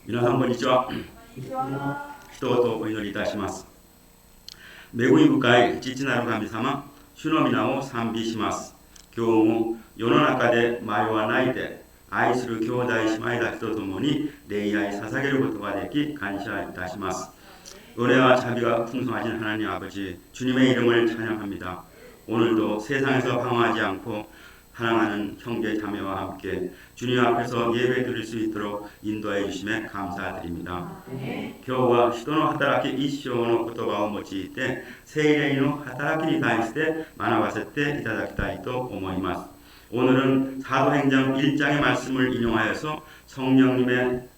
皆さんこんにちは。一言お祈りいたします。恵み深い父なる神様、主の皆を賛美します。今日も世の中で迷わないで愛する兄弟姉妹たちと共に礼拝捧げることができ感謝いたします. 은혜와 자비가 풍성하신 하나님 아버지, 주님의 이름을 찬양합니다. 오늘도 세상에서 방황하지 않고 사랑하는 형제 자매와 함께 주님 앞에서 예배 드릴 수 있도록 인도해 주심에 감사드립니다. 今日は人の働き一生の言葉を用いて聖霊の働きに対して学ばせていただきたいと思います. 오늘은 사도행전 1장의 말씀을 인용하여서 성령님의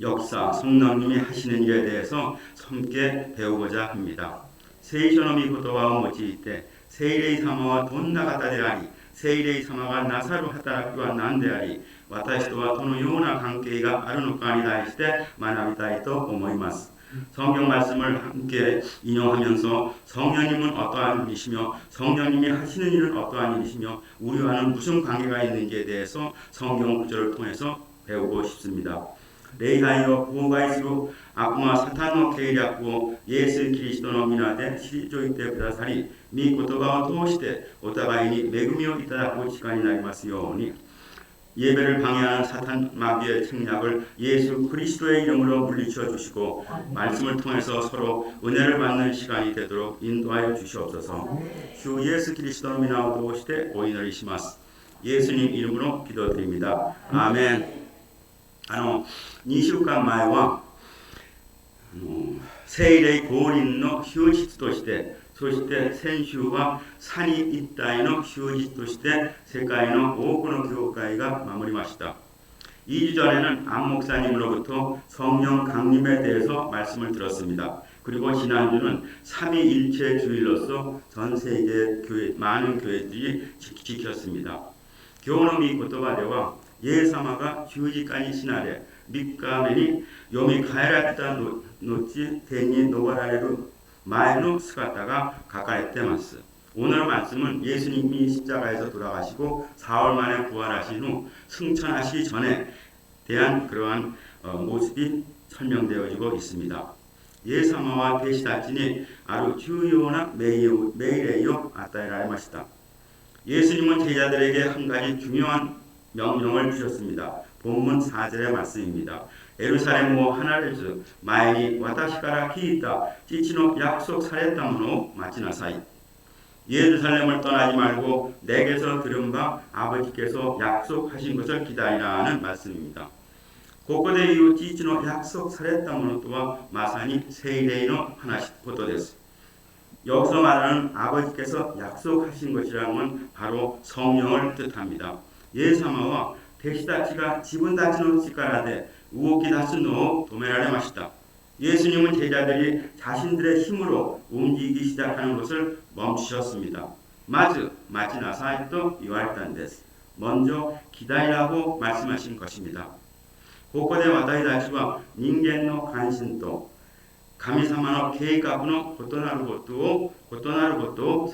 역사, 성령님이 하시는 일에 대해서 함께 배우고자 합니다. 聖書の御言葉を用いて聖霊様はどんな方であり、聖霊様がなさる働きは何であり、私とはどのような関係があるのかに対して学びたいと思います. 성경 말씀을 함께 인용하면서 성령님은 어떠한 분이시며 성령님이 하시는 일은 어떠한 일이시며 우리와는 무슨 관계가 있는지에 대해서 성경 구절을 통해서 배우고 싶습니다. 礼拝を妨害する悪魔サタンの計略をイエス・キリストの皆で退いてくださり、御言葉を通してお互いに恵みをいただく時間になりますように. 예배를 방해하는 사탄 마귀의 책략을 예수 그리스도의 이름으로 물리쳐 주시고 말씀을 통해서 서로 은혜를 받는 시간이 되도록 인도하여 주시옵소서. 주 예수 그리스도의 이름으로 도우시되お祈りします. 예수님 이름으로 기도드립니다. 아멘. 2週間前は聖霊降臨の休日として、そして先週は三位一体の休日として世界の多くの教会が守りました. 2주 전에는 안 목사님으로부터 성령 강림에 대해서 말씀을 들었습니다. 그리고 지난주는 삼위일체 주일로서 전 세계 많은 교회들이 지켰습니다. 今日の御言葉ではイエス様が十字架に死なれ、3日目によみがえられた後、天に昇られる前の姿が書かれています. 오늘 말씀은 예수님이 십자가에서 돌아가시고 4월 만에 부활하신 후 승천하시기 전에 대한 그러한 모습이 설명되어지고 있습니다. イエス様は弟子たちにある重要な命令を与えられました. 예수님은 제자들에게 한 가지 중요한 명령을 주셨습니다. 본문 4절의 말씀입니다. 예루살렘 모 하나레즈 마에니 와타시카라 키이타 지치노 약속 사레타 모노 마치나사이. 예루살렘을 떠나지 말고 내게서 들은 바 아버지께서 약속하신 것을 기다리라는 말씀입니다. ここで言う父の約束されたものとはまさに聖霊のことです. 여기서 말하는 아버지께서 약속하신 것이라는 건 바로 성령을 뜻합니다. イエス様は弟子たちが自分たちの力で動き出すのを止められました. 예수님은 제자들이 자신들의 힘으로 움직이기 시작하는 것을 멈추셨습니다. 마즈 마치나사이 또 이와르탄 데스. 먼저 기다리라고 말씀하신 것입니다. ここで私たちは人間の関心と神様の計画の異なることを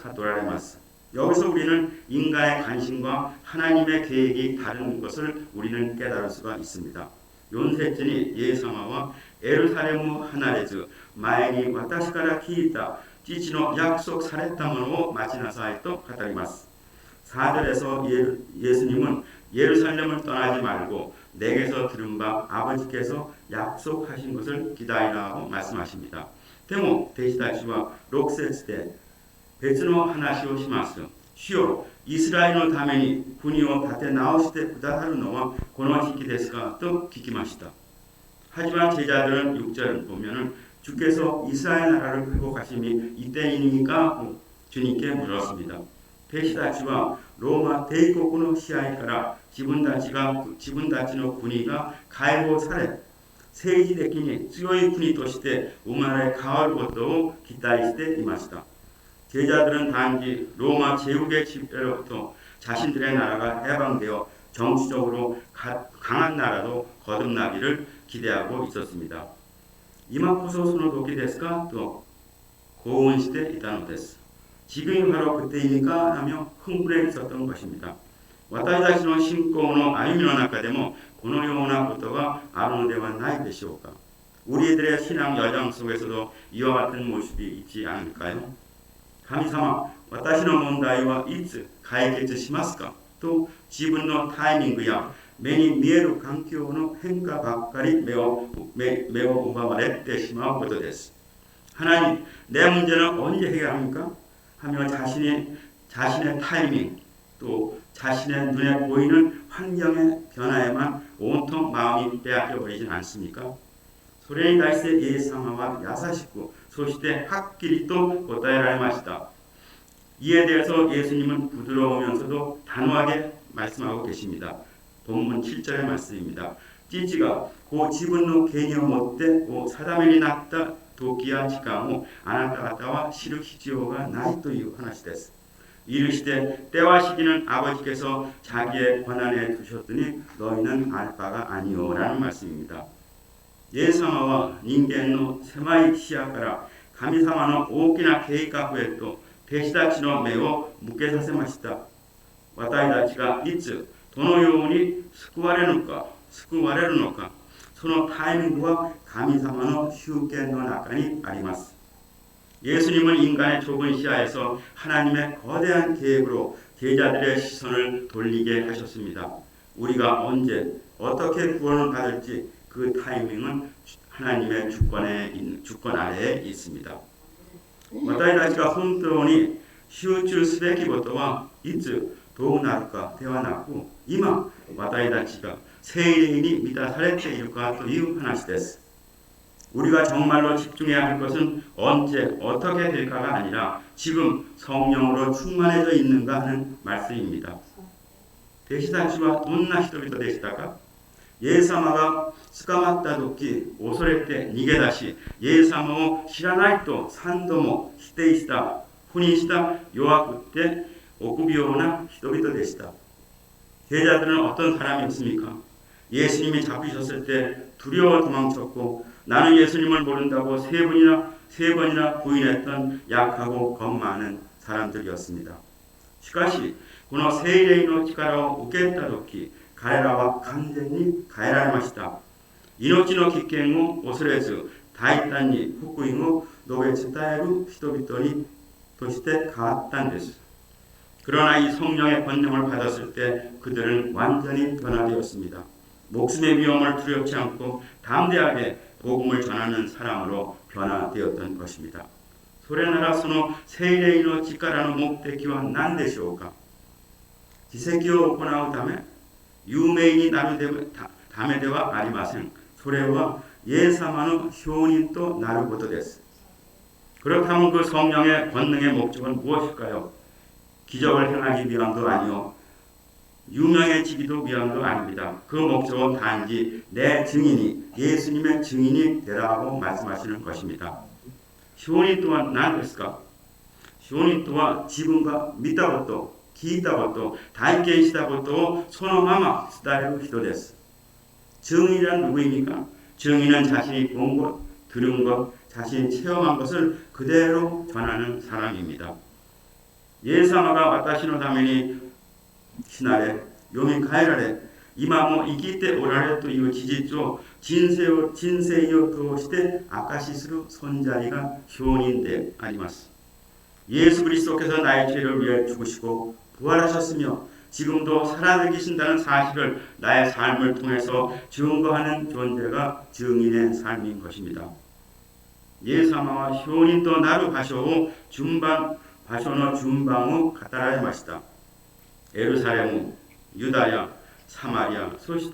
悟られます. 여기서 우리는 인간의 관심과 하나님의 계획이 다른 것을 우리는 깨달을 수가 있습니다. 연세진이 예수様は 에루살렘 하나레즈 마에니 와타시카라 키이타 지치노 약속されたものを待ちなさいと語ります. 4절에서 예수님은 예루살렘을 떠나지 말고 내게서 들은 바 아버지께서 약속하신 것을 기다리라고 말씀하십니다. でも弟子たちは6節で別の話をします。主よ、イスラエルのために国を立て直してくださるのはこの時期ですかと聞きました. 하지만 제자들은 6절을 보면은 주께서 이스라엘 나라를 회복하심이 이때입니까? 주님께 물었습니다. 弟子たちはローマ帝国の支配から自分たちの国が解放され、政治的に強い国として生まれ変わることを期待していました. 제자들은 단지 로마 제국의 지배로부터 자신들의 나라가 해방되어 정치적으로 강한 나라로 거듭나기를 기대하고 있었습니다. 今こそその時ですかと興奮していたのです. 지금이 바로 그때입니까? 하며 흥분해 있었던 것입니다. 私たちの信仰の歩みの中でもこのようなことがあるのではないでしょうか。 우리들의 신앙 여정 속에서도 이와 같은 모습이 있지 않을까요? 神様、私の問題はいつ解決しますかと自分のタイミングや目に見える環境の変化ばっかり目を奪われてしまうことです。 하나님, 내 문제는 언제 해결합니까? 하며 자신의 타이밍 또 자신의 눈에 보이는 환경의 변화에만 온통 마음이 빼앗겨버리진 않습니까? それに対してイエス様は優しくそしてはっきりと答えられました。 이에 대해서 예수님은 부드러우면서도 단호하게 말씀하고 계십니다. 본문 7절의 말씀입니다. 찌찌가 고自分の権威を持って定めになった時や時間をあなた方は知る必要がないという話です。 이르시되 때와 시기는 아버지께서 자기의 권한에 두셨더니 너희는 알 바가 아니오 라는 말씀입니다. イエス様は人間の狭い視野から神様の大きな計画へと弟子たちの目を向けさせました。私たちがいつどのように救われるのか、そのタイミングは神様の集権の中にあります。 예수님은 인간의 좁은 시야에서 하나님의 거대한 계획으로 제자들의 시선을 돌리게 하셨습니다. 우리가 언제 어떻게 구원을 받을지 그 타이밍은 하나님의 주권 아래에 있습니다. 私たちが本当に集中すべきことはいつどうなるかではなく今私たちが聖霊に満たされているかという話です。 우리가 정말로 집중해야 할 것은 언제 어떻게 될까가 아니라 지금 성령으로 충만해져 있는가 하는 말씀입니다. 弟子たちはどんな人々でしたか? イエス様が捕まった時恐れて逃げ出しイエス様を知らないと3度も否定した不認した弱くて臆病な人々でした. 제자들은 어떤 사람이었습니까? 예수님이 잡히셨을 때 두려워 도망쳤고 나는 예수님을 모른다고 세 번이나 부인했던 약하고 겁 많은 사람들이었습니다. しかしこの聖霊の力を受けた時彼らは完全に変えられました。命の危険を恐れず大胆に福音を述べ伝える人々にとして変わったんです。 그러나 이 성령의 권능을 받았을 때 그들은 완전히 변화되었습니다. 목숨의 위험을 두렵지 않고 담대하게 복음을 전하는 사람으로 변화되었던 것입니다. それならその聖霊の力の目的は何でしょうか? 奇跡を行うため有名になるためではありません。それはイエス様の証人となることです。 그렇다면 그 성령의 권능의 목적은 무엇일까요? 기적을 행하기 위함도 아니요 유명해지기도 위함도 아닙니다. 그 목적은 단지 내 증인이 예수님의 증인이 되라고 말씀하시는 것입니다. 証人とは何ですか? 証人とは自分が見たこと、聞いたこと、体験したことをそのまま伝える人です。 증인이란 누구입니까? 증인은 자신이 본 것, 들은 것, 자신이 체험한 것을 그대로 전하는 사람입니다. イエス様が私のために死なれ、よみがえられ、今も生きておられるという事実を人生を通して証しする存在が証人であります。 예수 그리스도께서 나의 죄를 위해 죽으시고 부활하셨으며 지금도 살아계신다는 사실을 나의 삶을 통해서 증거하는 존재가 증인의 삶인 것입니다. イエス様は証人となる場所の順番を語られました。 예루살렘, 유다야, 사마리아, そし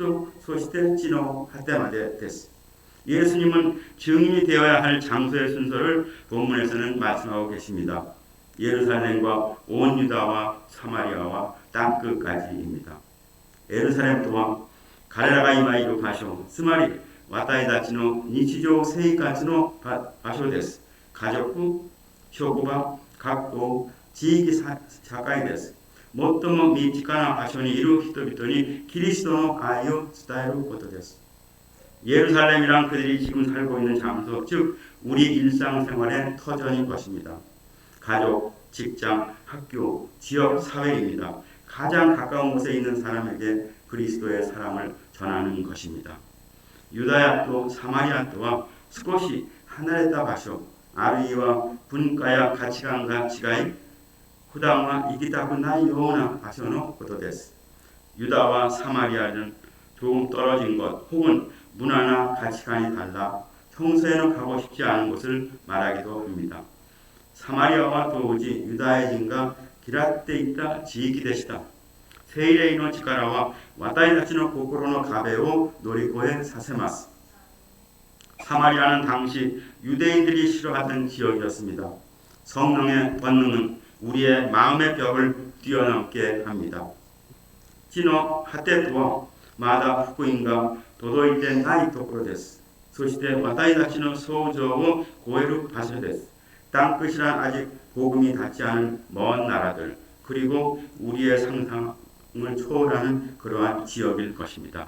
て地の果てまでです。 예수님은 증인이 되어야 할 장소의 순서를 본문에서는 말씀하고 계십니다. 예루살렘과 온 유다와 사마리아와 땅끝까지입니다. 예루살렘 또한 彼らが今いる場所、つまり私たちの日常生活の場所です。家族、職場、学校、地域社会です。最も身近な場所にいる人々にキリストの愛を伝えることです。 예루살렘이란 그들이 지금 살고 있는 장소, 즉 우리 일상생활의 터전인 것입니다. 가족, 직장, 학교, 지역, 사회입니다. 가장 가까운 곳에 있는 사람에게 그리스도의 사랑을 전하는 것입니다. 유다야 또 사마리아 또와 스곳이 하나였다 바쇼 아르이와 분가야 가치관과 지가이 후당과 이기다고 나이 요나 바쇼노ことです. 유다와 사마리아는 조금 떨어진 것 혹은 문화나 가치관이 달라 평소에는 가고 싶지 않은 곳을 말하기도 합니다. 사마리아와 도우지 유다야인과 기라떼 있다 지이키 되시다. 세일레이노 지카라와 와타이다치노 고코로노 가베오 노리코에 사세마스. 사마리아는 당시 유대인들이 싫어하던 지역이었습니다. 성령의 권능은 우리의 마음의 벽을 뛰어넘게 합니다. 지노 하테토와 마다福音が届いてないところです。そして私たちの想像を超える場所です。땅끝이란 아직 복음이 닿지 않은 먼 나라들 그리고 우리의 상상을 초월하는 그러한 지역일 것입니다.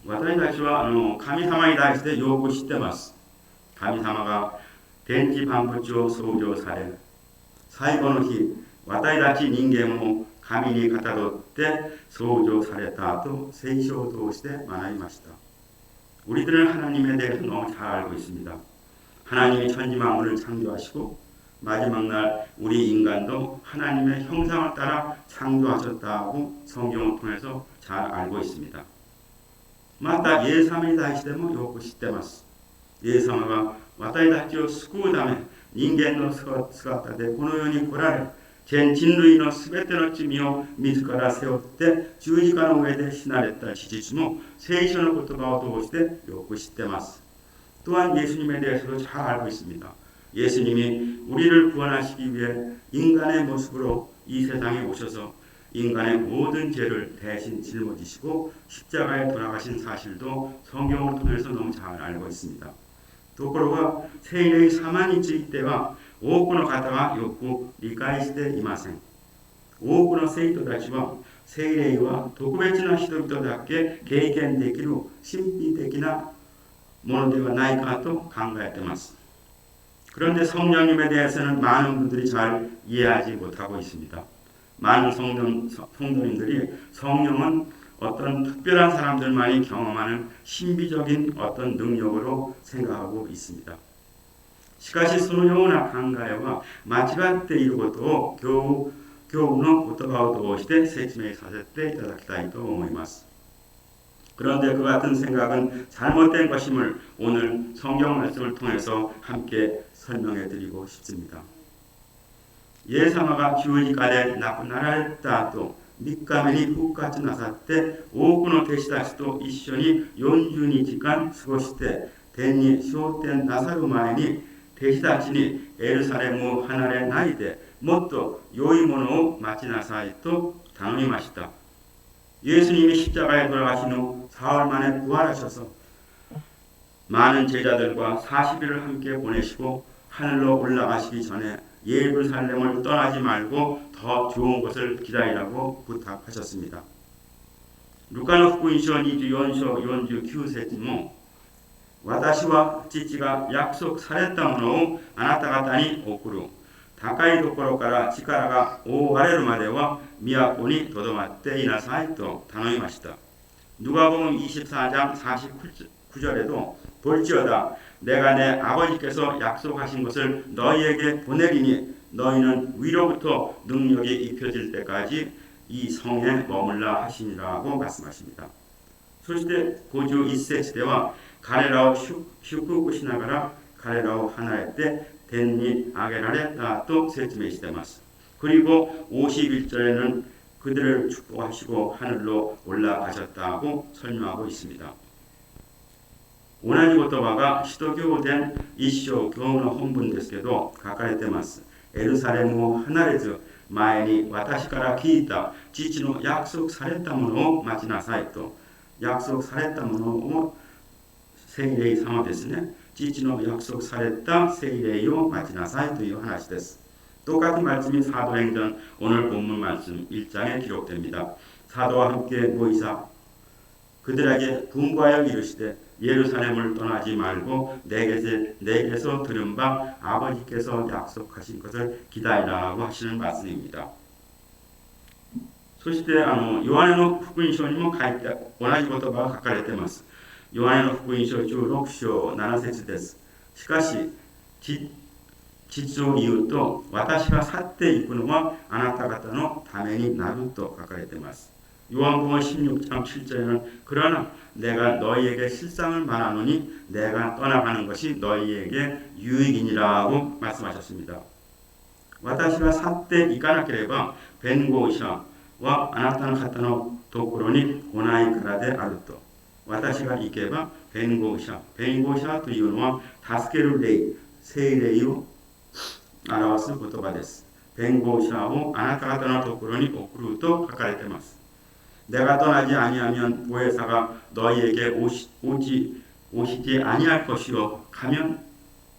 私たちは神様に対してよく知ってます。神様が天地万物を創造され最後の日私たち人間も神にかたどって創造されたと聖書を通して学びました。 우리들은 하나님에 대해서 너무 잘 알고 있습니다. 하나님이 천지만물을 창조하시고 마지막 날 우리 인간도 하나님의 형상을 따라 창조하셨다고 성경을 통해서 잘 알고 있습니다. またイエス様に対してもよく知ってます。イエス様が私たちを救うため人間の姿でこの世に来られ전人類のすべての罪を自ら背負って十字架の上で死なれた事実も聖書の言葉を通してよく知っています。 또한 예수님에 대해서도 잘 알고 있습니다. 예수님이 우리를 구원하시기 위해 인간의 모습으로 이 세상에 오셔서 인간의 모든 죄를 대신 짊어지시고 십자가에 돌아가신 사실도 성경을 통해서 너무 잘 알고 있습니다. ところが聖霊様については多くの方がよく理解していません。多くの生徒たちは聖霊は特別な人々だけ経験できる神秘的なものではないかと考えています。 그런데 성령님에 대해서는 많은 분들이 잘 이해하지 못하고 있습니다. 많은 성도님들이 성령은 어떤 특별한 사람들만이 경험하는 신비적인 어떤 능력으로 생각하고 있습니다. しかしそのような考えは間違っていることを今日の言葉を通して説明させていただきたいと思います. 그런데 그 같은 생각은 잘못된 것임을 오늘 성경 말씀을 통해서 함께 설명해 드리고 싶습니다. イエス様が十字架で亡くなられた後、3日目に復活なさって多くの弟子たちと一緒に40日間過ごして天に昇天なさる前に弟子たちにエルサレムを離れないでもっと良いものを待ちなさいと頼みました. 예수님이 십자가에 돌아가신 후 사흘 만에 부활하셔서 많은 제자들과 40일을 함께 보내시고 하늘로 올라가시기 전에 예루살렘을 떠나지 말고 더 좋은 곳을 기다리라고 부탁하셨습니다. 루카의福音書 24章 49節も私は父が約束されたものをあなた方に送る。高いところから力が覆われるまでは都にとどまっていなさいと頼みました. 누가복음 24장 49절에도 볼지어다 내가 내 아버지께서 약속하신 것을 너희에게 보내리니 너희는 위로부터 능력이 입혀질 때까지 이 성에 머물라 하시니라고 말씀하십니다. そして51節では彼らを祝福しながら彼らを離れて天に上げられたと説明しています. 그리고 51절에는 그들을 축복하시고 하늘로 올라가셨다고 설명하고 있습니다. 同じ言葉が使徒行伝1章今日の本文ですけど書かれています。エルサレムを離れず前に私から聞いた父の約束されたものを待ちなさいと。約束されたものを聖霊様ですね。父の約束された聖霊を待ちなさいという話です. 똑같은 말씀이 사도행전 오늘 본문 말씀 1장에 기록됩니다. 사도와 함께 모이사 그들에게 분부하여 이르시되 예루살렘을 떠나지 말고 내게서 들은 바 아버지께서 약속하신 것을 기다리라고 하시는 말씀입니다. そしてヨハネの福音書にも書いて同じ言葉が書かれています。ヨハネの福音書16章7節です。しかし実を言うと私が去っていくのはあなた方のためになると書かれています。 요한복음 16장 7절에는 그러나 내가 너희에게 실상을 말하노니 내가 떠나가는 것이 너희에게 유익이니라고 말씀하셨습니다. 私が去っていかなければ弁護者はあなたのところに来ないからであると。私が行けば弁護者というのは助ける霊、聖霊を表す言葉です。弁護者をあなた方のところに送ると書かれています。 내가 떠나지 아니하면 보혜사가 너희에게 오시지 아니할 것이요 가면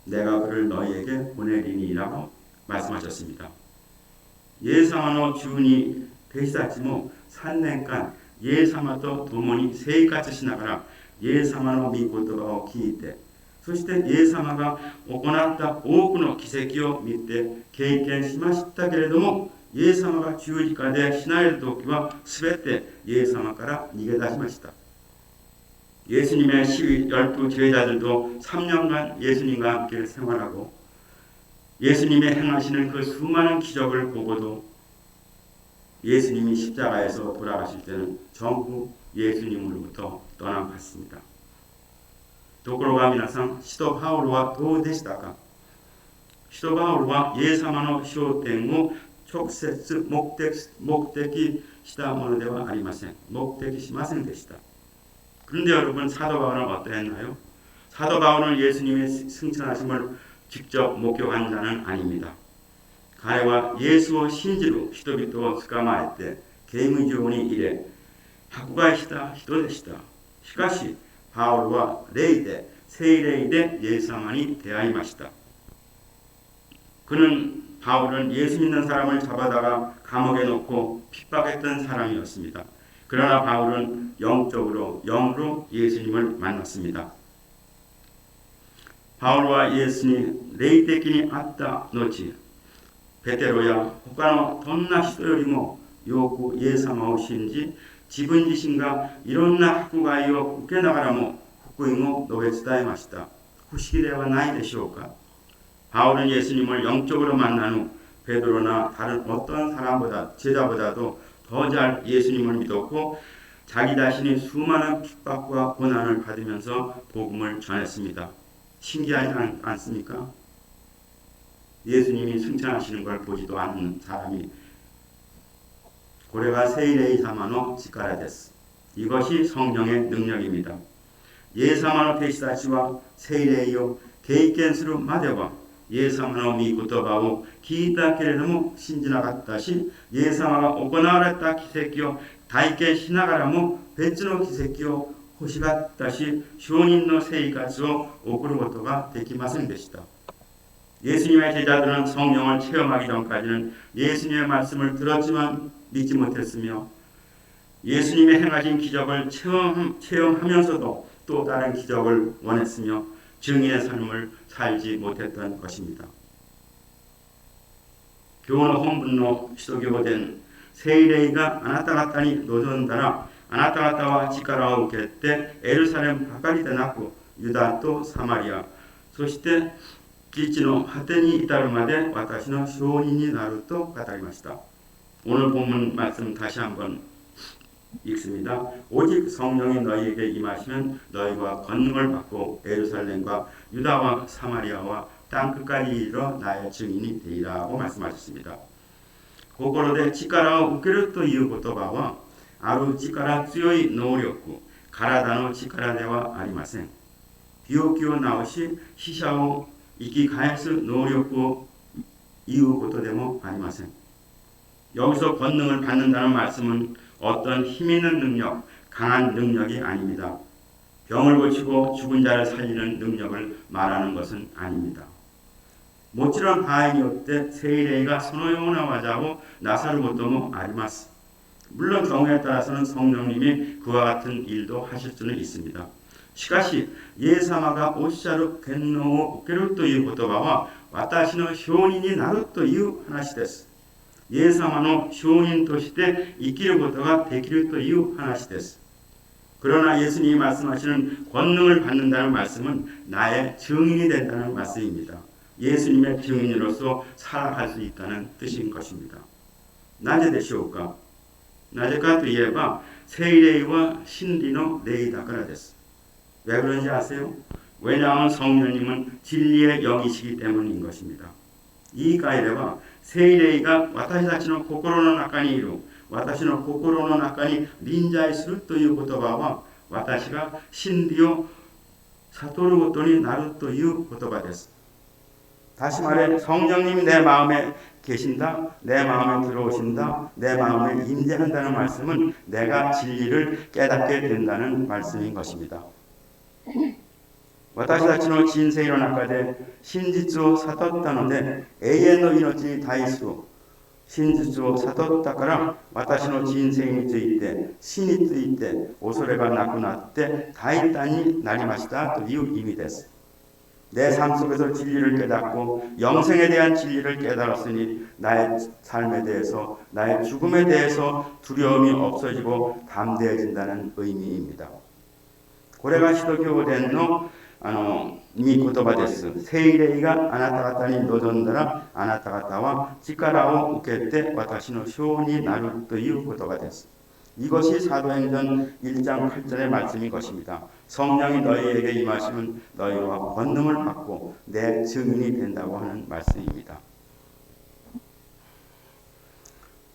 내가 그를 너희에게 보내리니라고 말씀하셨습니다. イエス様の中に弟子たちも3年間イエス様と共に生活しながらイエス様の御言葉を聞いてそしてイエス様が行った多くの奇跡を見て経験しましたけれども イエス様が十字架で死なれる時はすべてイエス様から逃げ出しました。 예수님의 12 제자들도 3년간 예수님과 함께 생활하고 예수님이 행하시는 그 수많은 기적을 보고도 예수님이 십자가에서 돌아가실 때는 전부 예수님으로부터 떠나갔습니다. ところが皆さん、使徒パウロはどうでしたか？使徒パウロはイエス様の昇天を 直接目的したものではありません。目的しませんでした。 그런데 여러분 사도 바울은 어떠했나요? 사도 바울은 예수님의 승천하심을 직접 목격한 자는 아닙니다. 彼はイエスを信じる人々を捕まえて刑務所に入れ迫害した人でした。しかしパウロは聖霊でイエス様に出会いました。 그는 바울은 예수 믿는 사람을 잡아다가 감옥에 넣고 핍박했던 사람이었습니다. 그러나 바울은 영으로 예수님을 만났습니다. 바울과 예수님 霊的に会った後ペテロや他のどんな人よりもよくイエス様を信じ自分自身がいろんな迫害を受けながらも福音を述べ伝えました。不思議ではないでしょうか。 바울은 예수님을 영적으로 만난 후 베드로나 다른 어떤 사람보다 제자보다도 더 잘 예수님을 믿었고 자기 자신이 수많은 핍박과 고난을 받으면서 복음을 전했습니다. 신기하지 않습니까? 예수님이 승천하시는 걸 보지도 않는 사람이 これが聖霊様の力です。 이것이 성령의 능력입니다. イエス様の弟子たちは聖霊を経験するまでは イエス様の御言葉を聞いたけれども信じなかったし、イエス様が行われた奇跡を体験しながらも別の奇跡を欲しがったし、証人の生活を送ることができませんでした。 예수님의 제자들은 성령을 체험하기 전까지는 예수님의 말씀을 들었지만 믿지 못했으며 예수님이 행하신 기적을 체험하면서도 또 다른 기적을 원했으며 증인의 삶을 살지 못했던 것입니다. 今日の本文の使徒行伝、聖霊があなた方に臨んだら、あなた方は力を受けてエルサレムばかりでなく、ユダとサマリア、そして地地の果てに至るまで私の証人になると語りました。 오늘 본문 말씀 다시 한번 읽습니다. 오직 성령이 너희에게 임하시면 너희가 권능을 받고 예루살렘과 유다와 사마리아와 땅끝까지 이르러 나의 증인이 되리라고 말씀하셨습니다. 心で力を受けるという言葉はある力強い能力、体の力ではありません。病気を治し、死者を生き返す能力を言うことでもありません。 여기서 권능을 받는다는 말씀은 어떤 힘 있는 능력, 강한 능력이 아닙니다. 병을 고치고 죽은 자를 살리는 능력을 말하는 것은 아닙니다. もちろん場合によって聖霊がそのような技をなさることもあります. 물론 경우에 따라서는 성령님이 그와 같은 일도 하실 수는 있습니다. しかし、イエス様がおっしゃる権能を受けるという言葉は、私の証人になるという話です。イエス様の証人として生きることができるという話です。그러나 예수님이 말씀하시는 권능을 받는다는 말씀은 나의 증인이 된다는 말씀입니다. 예수님의 증인으로서 살아갈 수 있다는 뜻인 것입니다. なぜでしょうか。なぜかといえば、聖霊は真理の霊だからです。왜 그런지 아세요? 왜냐하면 성령님은 진리의 영이시기 때문인 것입니다. 言い換えれば、聖霊が私たちの心の中にいる、私の心の中に臨在するという言葉は、私が真理を悟ることになるという言葉です。다시 말해 성령님이 내 마음에 계신다, 내 마음에 들어오신다, 내 마음에 임재한다는 말씀은 내가 진리를 깨닫게 된다는 말씀인 것입니다. 私たちの人生の中で真実を悟ったので永遠の命に対する真実を悟ったから私の人生について死について恐れがなくなって大胆になりましたという意味です。 내 삶 속에서 진리를 깨닫고 영생에 대한 진리를 깨달았으니 나의 삶에 대해서 나의 죽음에 대해서 두려움이 없어지고 담대해진다는 의미입니다. これが使徒行伝の御言葉です。聖霊があなた方に臨んだらあなた方は力を受けて私の証になるという言葉です。 이것이 사도행전 1장 8절의 말씀인 것입니다. 성령이 너희에게 임하시면 너희와 권능을 받고 내 증인이 된다고 하는 말씀입니다.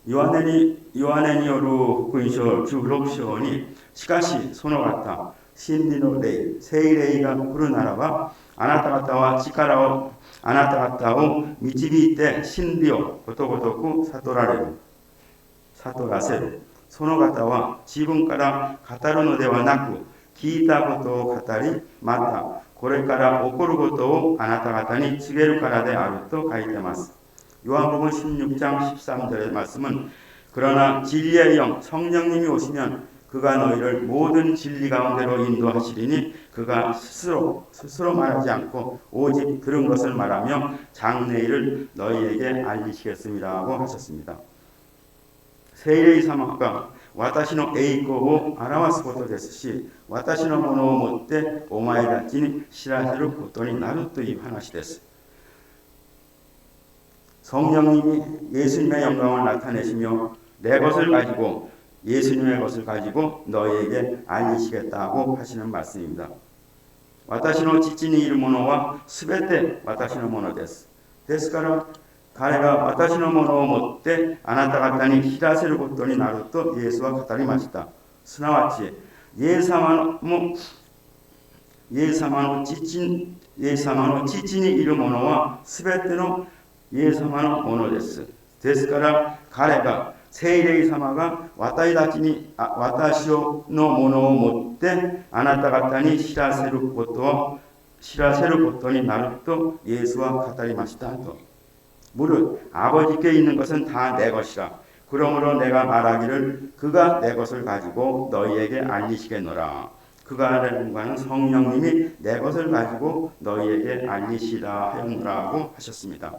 요한의 요로福音書16章にしかしその方真理の霊聖霊が来るならばあなた方はあなた方を導いて真理をことごとく悟らせる その方は自分から語るのではなく聞いたことを語りまたこれから起こることをあなた方に告げるからであると書いています。 요한복음 16장 13절의 말씀은 그러나 진리의 영 성령님이 오시면 그가 너희를 모든 진리 가운데로 인도하시리니 그가 스스로 말하지 않고 오직 들은 것을 말하며 장래일을 너희에게 알리시겠습니다라고 하셨습니다. 聖霊様が私の栄光を表すことですし、私のものをもってお前たちに知らせることになるという話です。 성령님이 예수님의 영광을 나타내시며 내 것을 가지고 예수님의 것을 가지고 너희에게 알리시겠다고 하시는 말씀입니다. 私の父にいるものはすべて私のものです。ですから彼が私のものを持ってあなた方に知らせることになるとイエスは語りました。すなわちイエス様の父にいるものはすべてのイエス様のものです。ですから彼が聖霊様が私のものを持ってあなた方に知らせることになるとイエスは語りましたと。 무릇 아버지께 있는 것은 다 내 것이라. 그러므로 내가 말하기를 그가 내 것을 가지고 너희에게 알리시겠노라. 그가라는 것은 성령님이 내 것을 가지고 너희에게 알리시라 하였노라고 하셨습니다.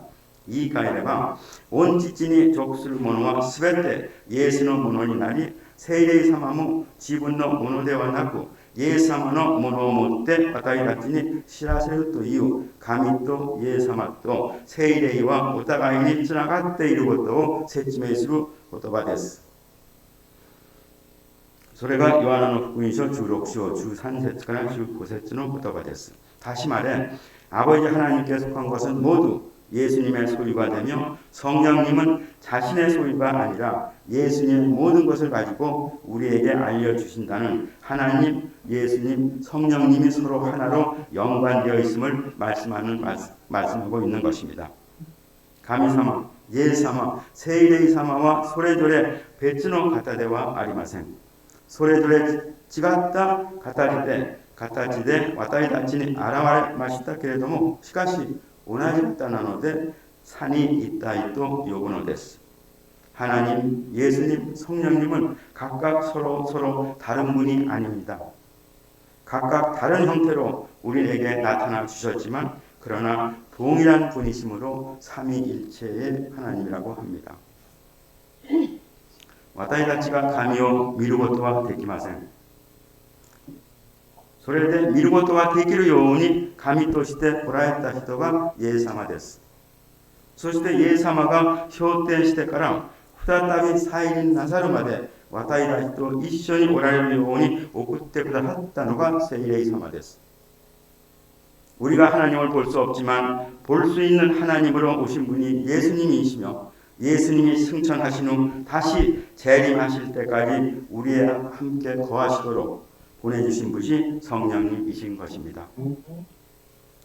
言い換えれば온 지진이属するものはすべてイエスのものになり聖霊様も自分のものではなくイエス様のものを持って私たちに知らせるという神とイエス様と聖霊はお互いにつながっていることを説明する言葉です。それがヨハネの福音書16章13節から15節の言葉です。 다시 말해 아버지 하나님께 속한 것은 모두 예수님의 소유가 되며 성령님은 자신의 소유가 아니라 예수님의 모든 것을 가지고 우리에게 알려주신다는 하나님, 예수님, 성령님이 서로 하나로 연관되어 있음을 말씀하고 있는 것입니다. 神様、イエス様、聖霊様はそれぞれ別の方ではありません。それぞれ違った形で私たちに現れましたけれども、しかし同じ方なので三位一体と呼ぶのです。 하나님, 예수님, 성령님은 각각 서로 다른 분이 아닙니다. 각각 다른 형태로 우리에게 나타나 주셨지만 그러나 동일한 분이심으로 삼위일체의 하나님이라고 합니다. 私たちが神を見ることはできません。それで見ることができるように神として来られた人がイエス様です。そしてイエス様が昇天してから再び再臨なさるまで私たちと一緒におられるように送ってくださったのが聖霊様です。 우리가 하나님을 볼 수 없지만 볼 수 있는 하나님으로 오신 분이 예수님이시며 예수님이 승천하신 후 다시 재림하실 때까지 우리와 함께 거하시도록 보내주신 분이 성령님이신 것입니다.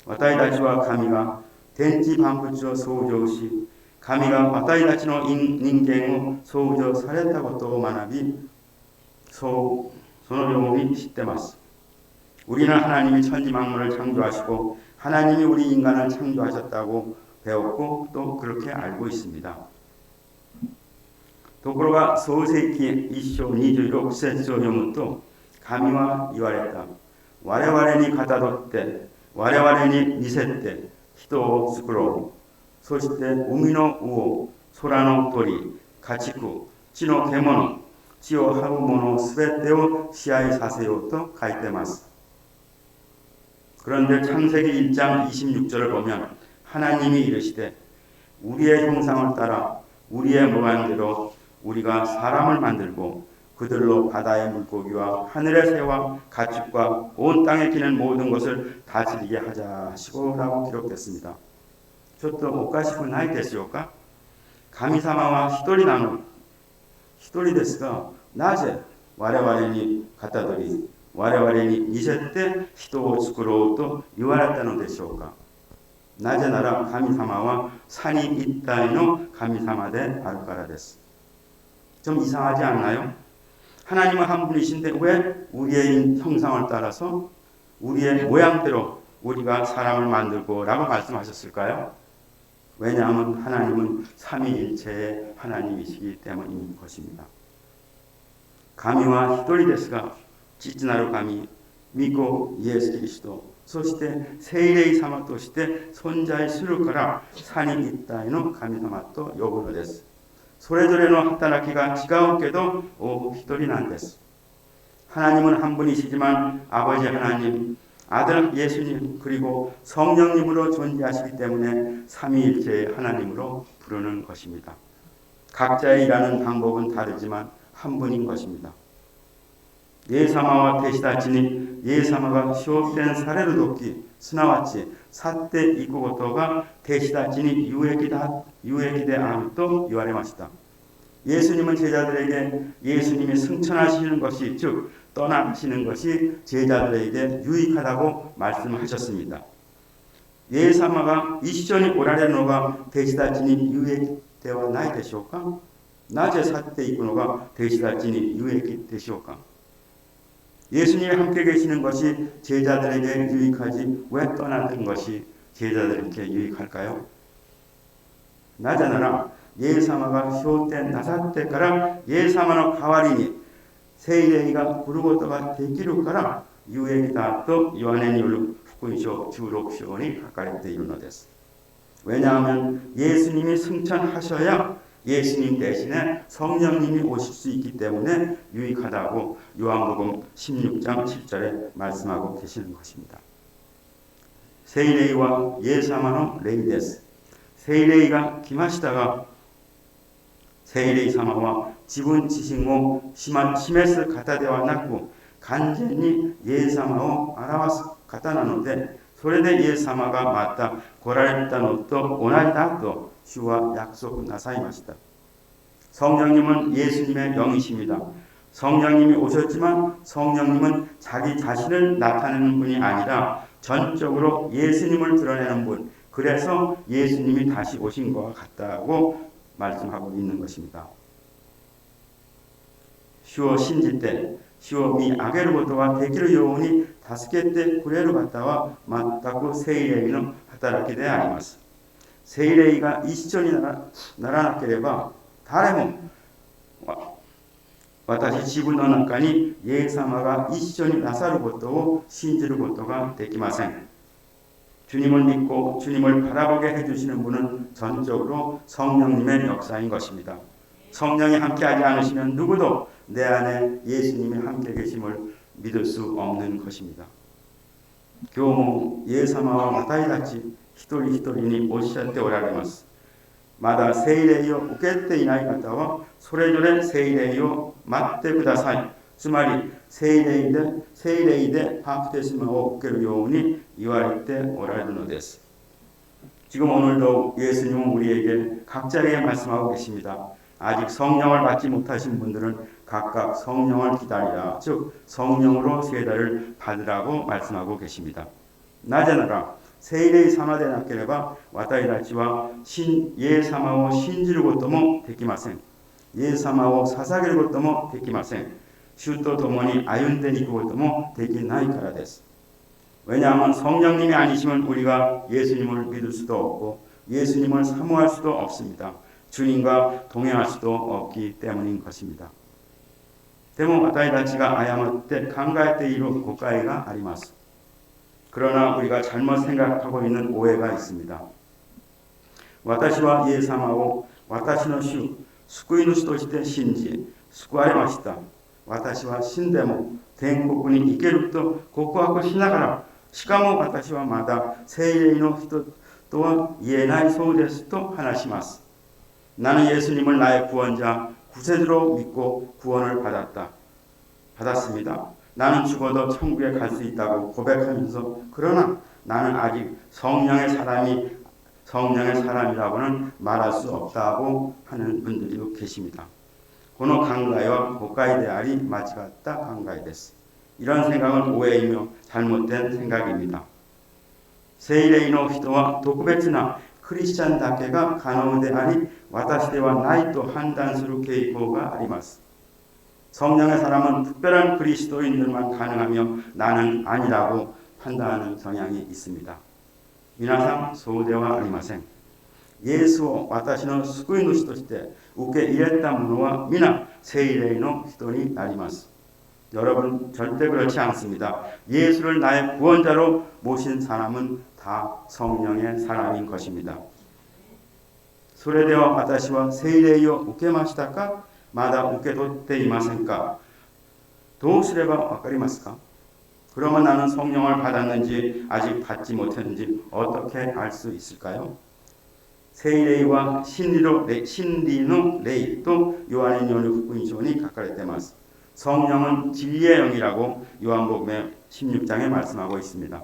私たちは神が天地万物を創造し神が私たちの人間を創造されたことを学びそのように知っています。 우리는 하나님이 천지만물을 창조하시고 하나님이 우리 인간을 창조하셨다고 배웠고 또 그렇게 알고 있습니다. ところが創世記1章26節を読むと神は言われた。我々にかたどって我々に似せて人を作ろう。そして海の魚、空の鳥、家畜、地の獣、地を這うものすべてを支配させようと書いています。 그런데 창세기 1장 26절을 보면 하나님이 이르시되 우리의 형상을 따라 우리의 모양대로 우리가 사람을 만들고 그들로 바다의 물고기와 하늘의 새와 가축과 온 땅에 기는 모든 것을 다스리게 하자 하시고 라고 기록됐습니다. ちょっとおかしくないでしょうか? 神様は一人なの、一人ですがなぜ我々にかたどり 我々に似せて人を作ろうと言われたのでしょうか。なぜなら神様は三位一体の神様であるからです。좀 이상하지 않나요? 하나님은 한 분이신데 왜 우리의 형상을 따라서 우리의 모양대로 우리가 사람을 만들고 라고 말씀하셨을까요? 왜냐하면 하나님은 삼위일체의 하나님이시기 때문인 것입니다.神は一人ですが 父なる神、御子イエス・キリスト、そして聖霊様として存在するから三位一体の神様と呼ぶのです。それぞれの働きが違うけど一人なんです。 하나님은 한 분이시지만 아버지 하나님, 아들 예수님 그리고 성령님으로 존재하시기 때문에 삼위일체의 하나님으로 부르는 것입니다. 각자의 일하는 방법은 다르지만 한 분인 것입니다. イエス様は弟子たちにイエス様が昇天される時すなわち去っていくことが弟子たちに有益であると言われました。 예수님은 제자들에게 예수님이 승천하시는 것이 즉 떠나시는 것이 제자들에게 유익하다고 말씀하셨습니다. イエス様が一緒におられるのが弟子たちに有益ではないでしょうか。なぜ去っていくのが弟子たちに有益でしょうか。 예수님이 함께 계시는 것이 제자들에게 유익하지 왜 떠나는 것이 제자들에게 유익할까요? なぜならイエス様が昇天なさってからイエス様の代わりに聖霊が来ることができるから有益だとヨハネによる福音書16章に書かれているのです。 왜냐하면 예수님이 승천하셔야 예수님 대신에 성령님이 오실 수 있기 때문에 유익하다고 요한복음 16장 7절에 말씀하고 계시는 것입니다. 聖霊はイエス様の霊です。聖霊が来ましたが聖霊様は自分自身を示す方ではなく完全にイエス様を表す方なのでそれでイエス様がまた来られたのと同じだと主は約束なさいました。 성령님은 예수님의 영이십니다. 성령님이 오셨지만 성령님은 자기 자신을 나타내는 분이 아니라 전적으로 예수님을 드러내는 분. 그래서 예수님이 다시 오신 것과 같다고 말씀하고 있는 것입니다. 主を信じて主を見上げることができるように助けてくれる方は全く聖霊の働きであります。聖霊が一緒にならなければ誰も私自分の中にイエス様が一緒になさることを信じることができません。 주님을 믿고 주님을 바라보게 해주시는 분은 전적으로 성령님의 역사인 것입니다. 성령이 함께하지 않으시면 누구도 내 안에 예수님이 함께 계심을 믿을 수 없는 것입니다. 今日もイエス様は私たち一人一人におっしゃっておられます。まだ聖霊を受けていない方はそれぞれ聖霊を待ってください。つまり聖霊でバプテスマを受けるように言われておられるのです。 지금 오늘도 예수님은 우리에게 각자에게 말씀하고 계십니다. 아직 성령을 받지 못하신 분들은 각각 성령을 기다리라, 즉 성령으로 세례를 받으라고 말씀하고 계십니다. なぜなら聖霊様でなければ私たちはイエス様を信じることもできません。イエス様を捧げることもできません。主と共に歩んでいくこともできないからです。 왜냐하면 성령님이 아니시면 우리가 예수님을 믿을 수도 없고 예수님을 사모할 수도 없습니다. 주님과 동행할 수도 없기 때문인 것입니다. でも私たちが誤って考えている誤解があります。 그러나 우리가 잘못 생각하고 있는 오해가 있습니다. 私はイエス様を私の主、救い主として信じ、救われました。私は死んでも天国に行けると告白しながら、しかも私はまだ聖霊の人とは言えないそうですと話します。 나는 예수님을 나의 구원자, 구세주로 믿고 구원을 받았습니다. 나는 죽어도 천국에 갈 수 있다고 고백하면서 그러나 나는 아직 성령의 사람이라고는 말할 수 없다고 하는 분들도 계십니다. この考えは誤解であり間違った考えです。 이런 생각은 오해이며 잘못된 생각입니다. 세일의の人は特別なクリスチャンだけが可能であり私ではないと判断する傾向があります。 성령의 사람은 특별한 그리스도인들만 가능하며 나는 아니라고 판단하는 성향이 있습니다. 皆さんそうではありません。 イエスを私の救い主として受け入れた者は皆聖霊の人になります。 여러분 절대 그렇지 않습니다. 예수를 나의 구원자로 모신 사람은 다 성령의 사람인 것입니다. それでは私は聖霊を受けましたか? まだ受け取っていませんか? どうすればわかりますか? 그러면 나는 성령을 받았는지 아직 받지 못했는지 어떻게 알 수 있을까요? 聖霊は真理の霊とヨハネによる福音書に書かれています。 성령은 진리의 영이라고 요한복음의 16장에 말씀하고 있습니다.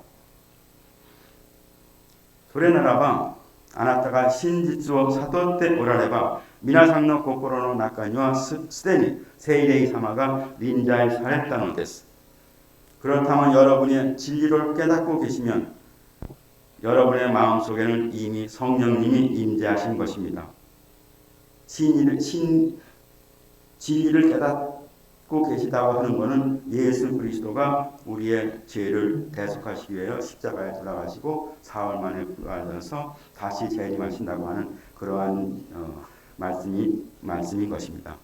それならばあなたが真実を悟っておられば皆さんの心の中にはすでに聖霊様が臨在されたのです。 그렇다면 여러분이 진리를 깨닫고 계시면 여러분의 마음속에는 이미 성령님이 임재하신 것입니다. 진리를 깨닫고 계시다고 하는 것은 예수 그리스도가 우리의 죄를 대속하시기 위해 십자가에 돌아가시고 사흘 만에 부활하셔서 다시 재림하신다고 하는 그러한 말씀인 것입니다.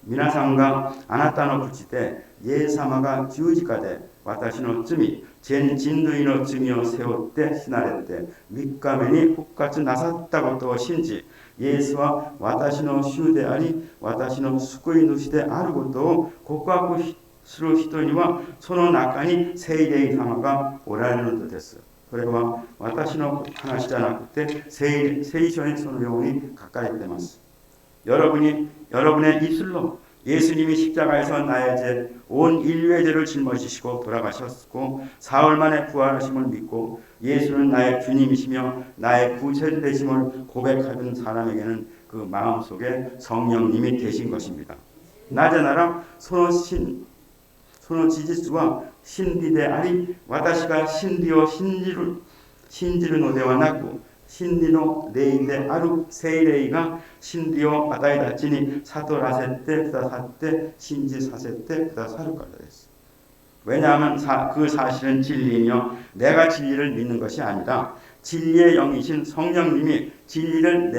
皆さんがあなたの口でイエス様が十字架で私の罪、全人類の罪を背負って死なれて3日目に復活なさったことを信じ、イエスは私の主であり私の救い主であることを告白する人にはその中に聖霊様がおられるのです。それは私の話じゃなくて聖書にそのように書かれています。 여러분의 입술로 예수님이 십자가에서 나의 죄, 온 인류의 죄를 짊어지시고 돌아가셨고 사흘 만에 부활하심을 믿고 예수는 나의 주님이시며 나의 구세주 되심을 고백하는 사람에게는 그 마음속에 성령님이 계신 것입니다. なぜならその事実は真理であり私が真理を信じるのではなく 真理の霊である聖霊が真理を与えたちに悟らせてくださって信じさせてくださるからです。 왜냐하면 그 사실은 진리이며 내가 진리를 믿는 것이 아니라 진리의 영이신 성령님이 진리를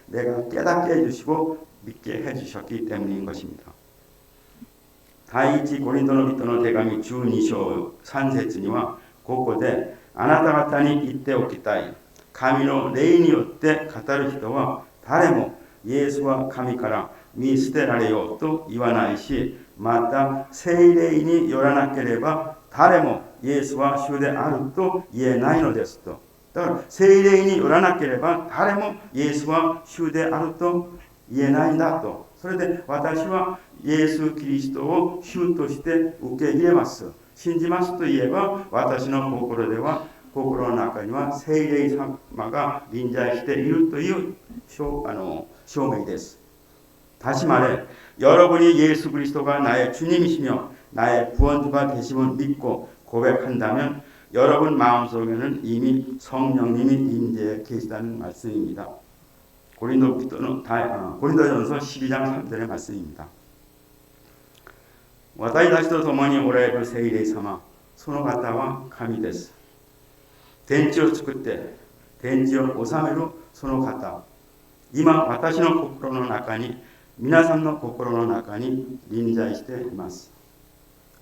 내가 깨닫게 해주시고 믿게 해주셨기 때문인 것입니다. 第一コリントの人の手紙12章3節にはここであなた方に言っておきたい。神の霊によって語る人は誰もイエスは神から見捨てられようと言わないし、また聖霊によらなければ誰もイエスは主であると言えないのですと。だから聖霊によらなければ誰もイエスは主であると言えないんだと。それで私はイエス・キリストを主として受け入れます。信じますと言えば私の心の中には聖霊様が臨在しているという証明です. 다시 말해 여러분이 예수 그리스도가 나의 주님이시며 나의 구원주가 되심을 믿고 고백한다면 여러분 마음속에는 이미 성령님이 임재해 계시다는 말씀입니다. 고린도전서 12장 3절의 말씀입니다. 私たちと共におられる聖霊様、その方は神です。天地を作って天地を治めるその方、今私の心の中に、皆さんの心の中に臨在しています。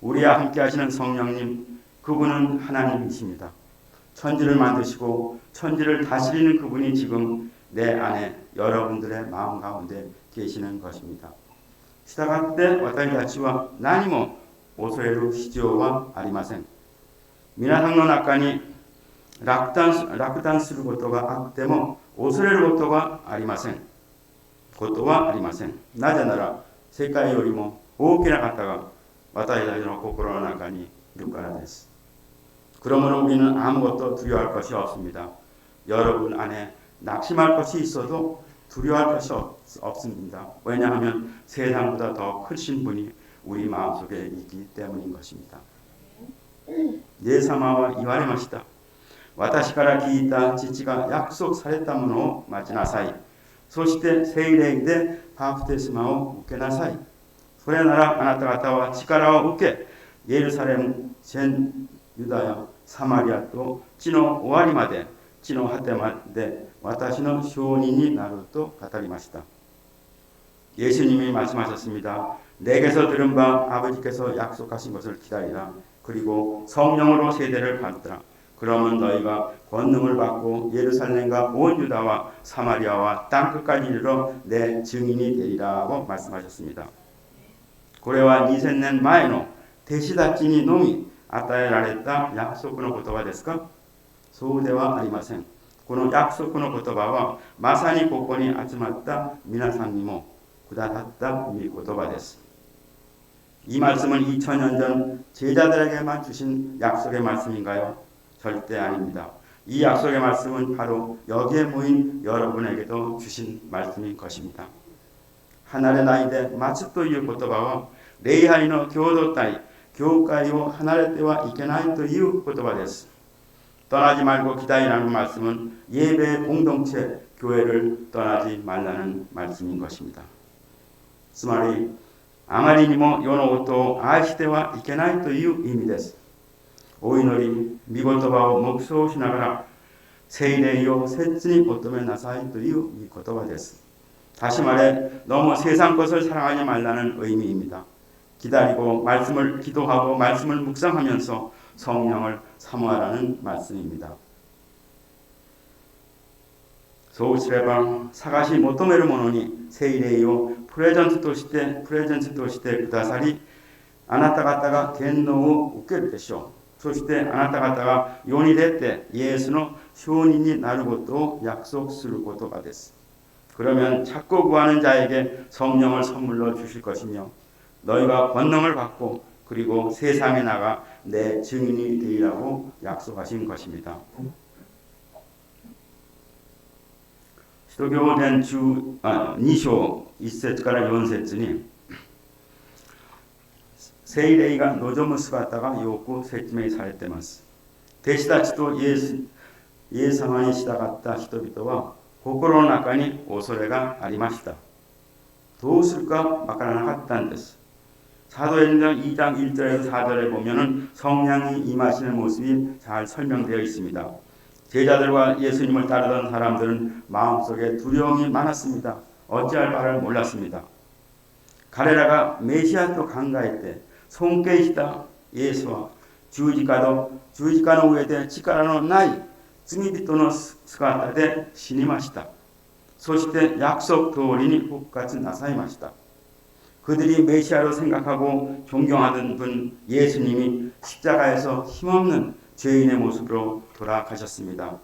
우리와 함께 하시는 성령님, 그분은 하나님이십니다. 천지를 만드시고 천지를 다스리는 그분이 지금 내 안에 여러분들의 마음 가운데 계시는 것입니다. したがって私たちは何も恐れる必要はありません。皆さんの中に落胆することがあっても恐れることはありません。なぜなら世界よりも大きな方が私たちの心の中にいるからです。 그러므로 우리는 아무것도 두려워할 것이 없습니다. 여러분 안에 낙심할 것이 있어도 두려워할 것이 없습니다. 왜냐하면 세상보다 더 크신 분이 우리 마음속에 있기 때문인 것입니다. イエス様は言われました。私から聞いた父が約束されたものを待ちなさい。そして聖霊でバプテスマを受けなさい。それならあなた方は力を受け、예루살렘 전ユダヤ、サマリアと地の終わりまで、地の果てまで私の証人になると語りました。 예수님이 말씀하셨습니다. 내게서 들은 바 아버지께서 약속하신 것을 기다리라. 그리고 성령으로 세대를 받으라. 그러면 너희가 권능을 받고 예루살렘과 온 유다와 사마리아와 땅끝까지 이르러 내 증인이 되리라고 말씀하셨습니다. これは2000年前の弟子たちにのみ与えられた約束の言葉ですか？そうではありません。この約束の言葉はまさにここに集まった皆さんにもくださった御言葉です。 이 말씀은 2000년 전 제자들에게만 주신 약속의 말씀인가요? 절대 아닙니다. 이 약속의 말씀은 바로 여기에 모인 여러분에게도 주신 말씀인 것입니다. 離れないで待つという言葉は礼拝の共同体、教会を離れてはいけないという言葉です。 떠나지 말고 기다리라는 말씀은 예배 공동체, 교회를 떠나지 말라는 말씀인 것입니다. つまりあまりにも世のことを愛してはいけないという意味です。お祈り、御言葉を黙想しながら聖霊を切に求めなさいという言葉です。 다시 말해 너무 세상 것을 사랑하지 말라는 의미입니다. 기다리고 말씀을 기도하고 말씀을 묵상하면서 성령을 사모하라는 말씀입니다. そうすれば探し求めるものに聖霊をプレゼントとしてくださり、あなた方が権能を受けるでしょう。そしてあなた方が世に出てイエスの証人になることを約束する言葉です。 그러면 찾고 구하는 자에게 성령을 선물로 주실 것이며 너희가 권능을 받고 그리고 세상에 나가 내 증인이 되리라고 약속하신 것입니다. 使徒行伝2章1節から4節に聖霊が望む姿がよく説明されています。弟子たちとイエス様に従った人々は心の中に恐れがありました。どうするかわからなかったんです。 사도행전 2장 1절에서 4절에 보면은 성령이 임하시는 모습이 잘 설명되어 있습니다. 제자들과 예수님을 따르던 사람들은 마음속에 두려움이 많았습니다. 어찌할 바를 몰랐습니다. 가레라가 메시아 또 강가에 때尊敬したイエスは十字架の上で力のない罪人の姿で死にました。そして約束通りに復活なさいました。 그들이 메시아로 생각하고 존경하던 분 예수님이 십자가에서 힘없는 죄인의 모습으로 돌아가셨습니다.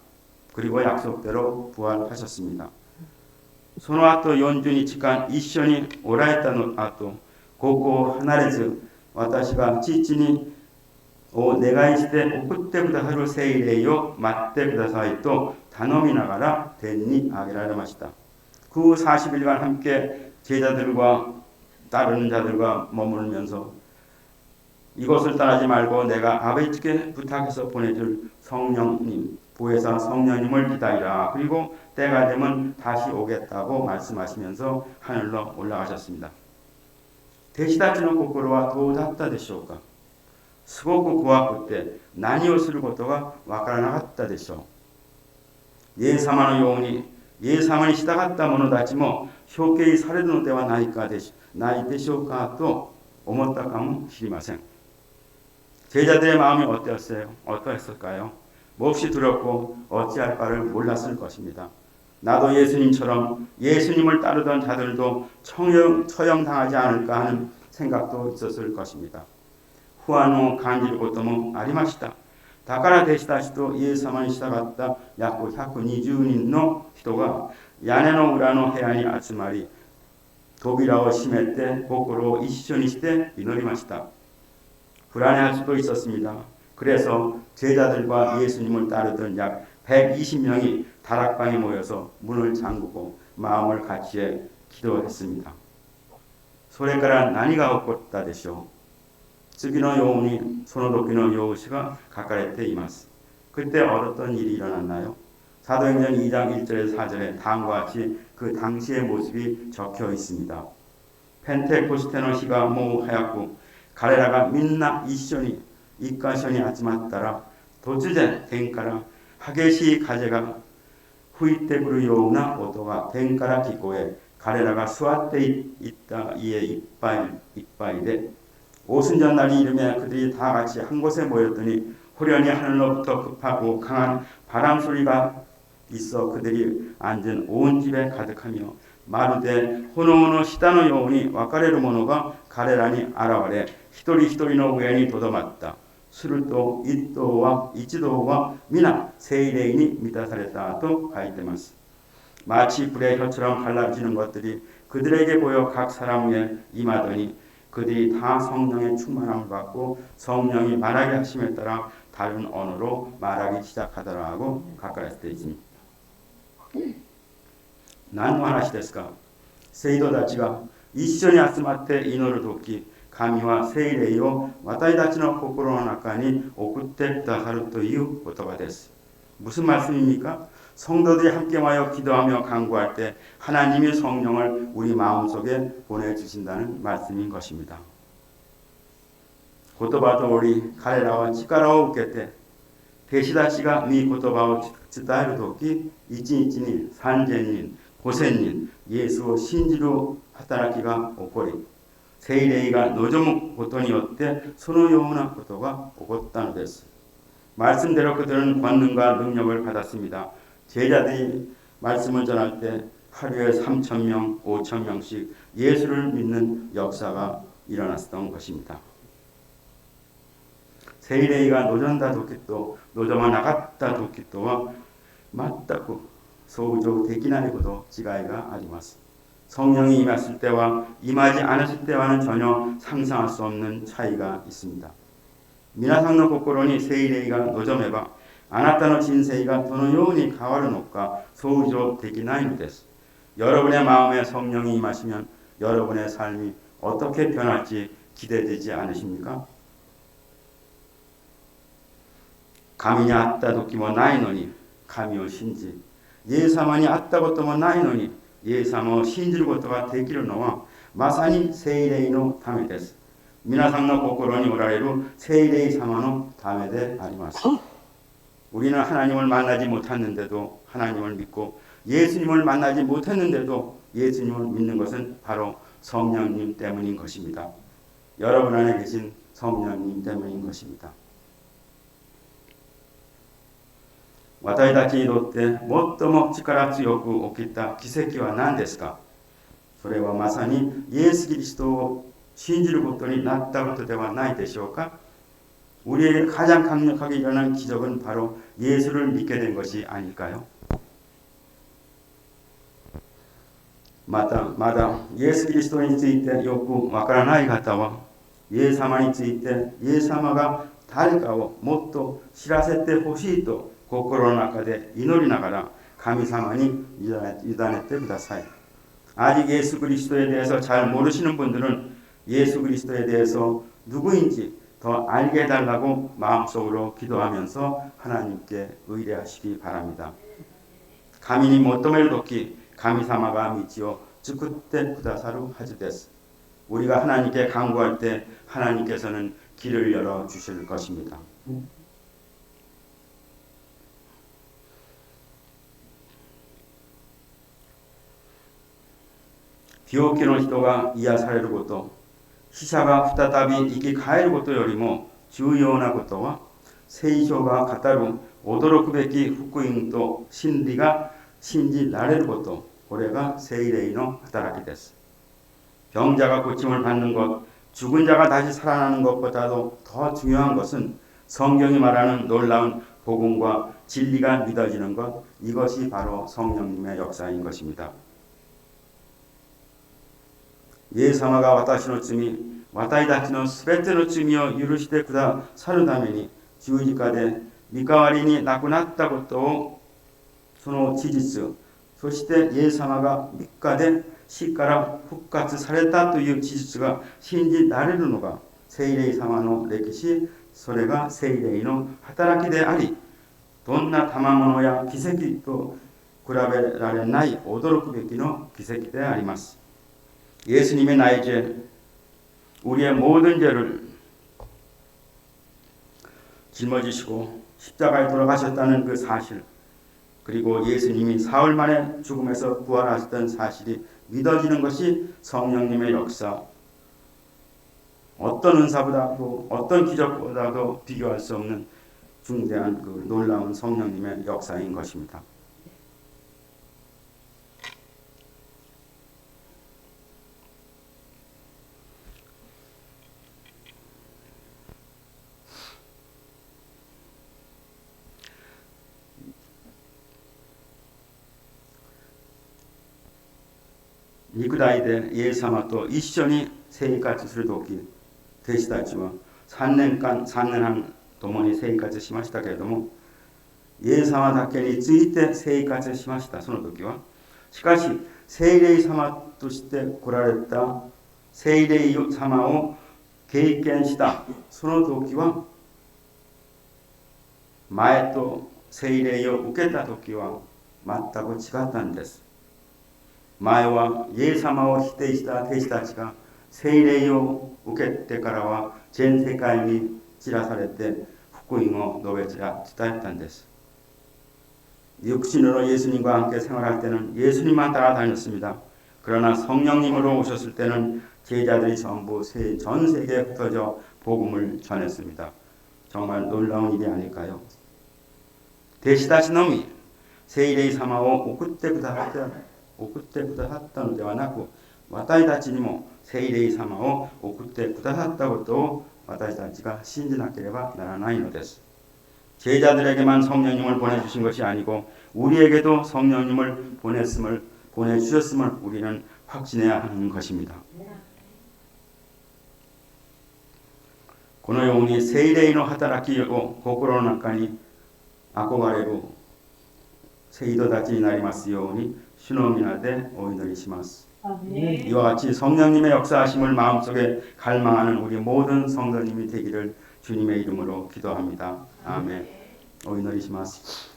그리고 약속대로 부활하셨습니다. その後40日間一緒におられたの後、ここを離れず、私が父にお願いして送ってくださる聖霊を待ってくださいと頼みながら天に上げられました。그 40일간 함께 제자들과 따르는 자들과 머물면서 이곳을 떠나지 말고 내가 아버지께 부탁해서 보내줄 성령님, 보혜사 성령님을 기다리라. 그리고 때가 되면 다시 오겠다고 말씀하시면서 하늘로 올라가셨습니다. 弟子たちの心はどうだったでしょうか。すごく怖くて何をすることがわからなかったでしょう。イエス様のようにイエス様に従った者たちも処刑されるのではないでしょうかと思ったかもしれません。 제자들의 마음이 어떠했을까요? 몹시 두렵고 어찌할 바를 몰랐을 것입니다. 나도 예수님처럼 예수님을 따르던 자들도 처형당하지 않을까 하는 생각도 있었을 것입니다. 不安を感じることもありました。だから弟子たちとイエス様に従った約120人の人が屋根の裏の部屋に集まり、扉を閉めて心を一緒にして祈りました。 불안해할 수도 있었습니다. 그래서 제자들과 예수님을 따르던 약 120명이 다락방에 모여서 문을 잠그고 마음을 같이해 기도했습니다. それから何が起こったでしょう。次のようにその時の様子が書かれています。 그때 어떤 일이 일어났나요? 사도행전 2장 1절에서 4절에 다음과 같이 그 당시의 모습이 적혀 있습니다. 펜테코스테의日がもう早く彼らがみんな一緒に一箇所に集まったら、突然天から激しい風が吹いてくるような音が天から聞こえ、彼らが座っていった家いっぱいで오순절날이 이르매 그들이 다 같이 한 곳에 모였더니 호련히 하늘로부터 급하고 강한 바람 소리가 있어 그들이 앉은 온 집에 가득하며まるで炎の下のように分かれるものが彼らに現れ、一人一人の上にとどまった。すると一同は皆聖霊に満たされたと書いています。 마치 불의 혀처럼 갈라지는 것들이 그들에게 보여 각 사람 위에 임하더니 그들이 다 성령의 충만함을 받고 성령이 말하게 하심에 따라 다른 언어로 말하기 시작하더라고 가까이 되어 있습니다. 何の話ですか。聖徒たちが一緒に集まって祈るとき、神は聖霊を私たちの心の中に送ってくださるという言葉です。 무슨 말씀입니까? 성도들이 함께 모여 기도하며 간구할 때 하나님이 성령을 우리 마음속에 보내주신다는 말씀인 것입니다. 言葉通り彼らは力を受けて弟子たちが御言葉を伝えるとき、一日に3000人、5000人、イエスを信じる働きが起こり、聖霊が望むことによってそのようなことが起こったのです。 말씀대로 그들은 권능과 능력을 받았습니다. 제자들이 말씀을 전할 때 하루에 3,000명, 5,000명씩 예수를 믿는 역사가 일어났던 것입니다. 聖霊が望んだ時と望まなかった時とは全く相乗できないほど違いがあります。 성령이 임했을 때와 임하지 않았을 때와는 전혀 상상할 수 없는 차이가 있습니다. 皆さんの心に聖霊が望めば、あなたの人生がどのように変わるのか想像できないのです。 여러분의 마음에 성령이 임하시면 여러분의 삶이 어떻게 변할지 기대되지 않으십니까? 神に会った時もないのに神を信じ、イエス様に会ったこともないのにイエス様を信じることができるのはまさに聖霊のためです。 皆さんの心におられる聖霊様のためであります。 우리는 하나님을 만나지 못했는데도 하나님을 믿고 예수님을 만나지 못했는데도 예수님을 믿는 것은 바로 성령님 때문인 것입니다. 여러분 안에 계신 성령님 때문인 것입니다. 私たちにとって最も力強く起きた奇跡は何ですか？それはまさにイエス・キリストを信じることになったことではないでしょうか？ 우리에게 가장 강력하게 일어난 기적은 바로 예수를 믿게 된 것이 아닐까요? まだイエス・キリストについてよくわからない方は、イエス様についてイエス様が誰かをもっと知らせてほしいと心の中で祈りながら神様に委ねてください。 아직 예수 그리스도에 대해서 잘 모르시는 분들은 예수 그리스도에 대해서 누구인지 더 알게 해달라고 마음속으로 기도하면서 하나님께 의뢰하시기 바랍니다. 神に求めるとき、神様が道を作ってくださるはずです。 우리가 하나님께 간구할 때 하나님께서는 길을 열어 주실 것입니다.病気の人が癒されること、死者が再び生き返ることよりも重要なことは、聖書が語る驚くべき福音と真理が信じられること、これが聖霊の働きです。 병자가 고침을 받는 것, 죽은 자가 다시 살아나는 것보다도 더 중요한 것은 성경이 말하는 놀라운 복음과 진리가 믿어지는 것, 이것이 바로 성령님의 역사인 것입니다. イエス様が私の罪、私たちのすべての罪を許してくださるために十字架で身代わりに亡くなったことを、その事実、そしてイエス様が3日で死から復活されたという事実が信じられるのが聖霊様の歴史、それが聖霊の働きであり、どんな賜物や奇跡と比べられない驚くべきの奇跡であります。 예수님의 나의 죄, 우리의 모든 죄를 짊어지시고 십자가에 돌아가셨다는 그 사실, 그리고 예수님이 사흘 만에 죽음에서 부활하셨던 사실이 믿어지는 것이 성령님의 역사, 어떤 은사보다도 어떤 기적보다도 비교할 수 없는 중대한 그 놀라운 성령님의 역사인 것입니다.肉体でイエス様と一緒に生活するとき、弟子たちは3年半共に生活しましたけれども、イエス様だけについて生活しました。その時はしかし聖霊様として来られた聖霊様を経験したその時は、前と聖霊を受けた時は全く違ったんです。前はイエス様を否定した弟子たちが聖霊を受けてからは全世界に散らされて福音を述べ伝えたんです。 육신으로 예수님과 함께 생활할 때는 예수님만 따라다녔습니다. 그러나 성령님으로 오셨을 때는 제자들이 전부 전 세계에 흩어져 복음을 전했습니다. 정말 놀라운 일이 아닐까요? 弟子たちのみ聖霊様を送ってくださったのではなく、私たちにも聖霊様を送ってくださったことを私たちが信じなければならないのです。 제자들에게만 성령님을 보내주신 것이 아니고 우리에게도 성령님을 보내주셨음을 우리는 확신해야 하는 것입니다. このように聖霊の働きを心の中に憧れる聖徒たちになりますように主の皆でお祈りします。 이와 같이 성령님의 역사하심을 마음속에 갈망하는 우리 모든 성도님이 되기를 주님의 이름으로 기도합니다. 아멘. お祈りします。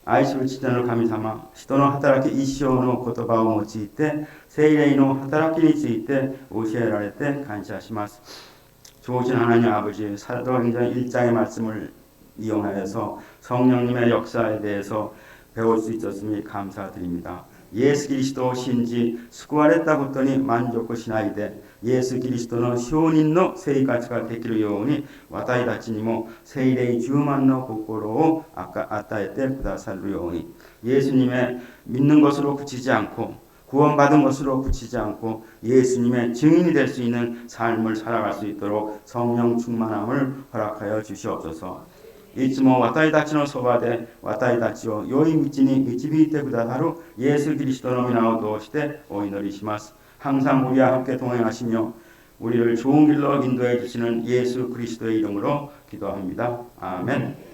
愛する父なる神様、人の働き一生の言葉を用いて聖霊の働きについて教えられて感謝します。 좋으신 하나님 아버지, 사도행전 1장의 말씀을 이용하여서 성령님의 역사에 대해서 배울 수 있었음을 감사드립니다. イエス・キリストを信じ救われたことに満足しないで、イエス・キリストの証人の生活ができるように、私たちにも聖霊充満の心を与えてくださるように、예수님의 믿는 것으로 그치지 않고 구원받은 것으로 그치지 않고 예수님의 증인이 될 수 있는 삶을 살아갈 수 있도록 성령 충만함을 허락하여 주시옵소서. いつも私たちのそばで私たちを良い道に導いてくださるイエス・キリストの皆を通してお祈りします。 항상 우리와 함께 동행하시며 우리를 좋은 길로 인도해 주시는 예수 그리스도의 이름으로 기도합니다. 아멘.